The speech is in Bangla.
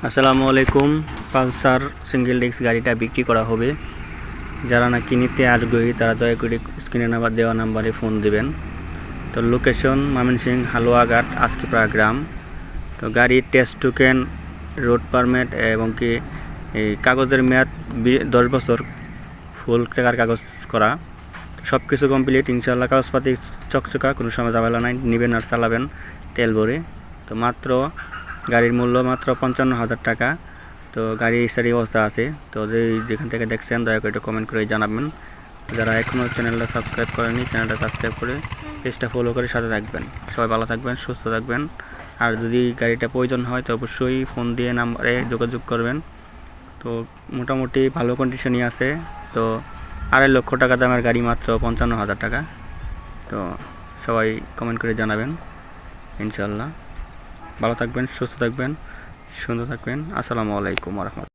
আসসালামু আলাইকুম। পালসার সিঙ্গেল ডিস্ক গাড়িটা বিক্রি করা হবে। যারা নাকি নিতে আগ্রহী তারা দয়া করে স্ক্রিনে নাম্বার দেওয়া নাম্বারে ফোন দিবেন। তো লোকেশন ময়মনসিংহ হালুয়াঘাট আজকিপাড়া গ্রাম। তো গাড়ির টেস্ট টোকেন, রোড পারমিট এবং কি এই কাগজের মেয়াদ 10 বছর, ফুল টাকার কাগজ করা, সব কিছু কমপ্লিট ইনশাল্লাহ। কাগজপাতি চকচকা, কোনো সময় ঝামেলা নাই। নেবেন আর চালাবেন তেল ভরে। তো মাত্র গাড়ির মূল্য মাত্র 55,000 টাকা। তো গাড়ির সারি অবস্থা আছে। তো যেখান থেকে দেখছেন দয়া করে একটু কমেন্ট করে জানাবেন। যারা এখনও চ্যানেলটা সাবস্ক্রাইব করেনি চ্যানেলটা সাবস্ক্রাইব করে পেজটা ফলো করে সাথে থাকবেন। সবাই ভালো থাকবেন, সুস্থ থাকবেন। আর যদি গাড়িটা প্রয়োজন হয় তো অবশ্যই ফোন দিয়ে নাম্বারে যোগাযোগ করবেন। তো মোটামুটি ভালো কন্ডিশনই আছে। তো 2.5 লক্ষ টাকা দামের গাড়ি মাত্র 55,000 টাকা। তো সবাই কমেন্ট করে জানাবেন ইনশাল্লাহ। ভালো থাকবেন, সুস্থ থাকবেন, সুন্দর থাকবেন। আসসালামু আলাইকুম ওয়া রাহমাতুল্লাহ।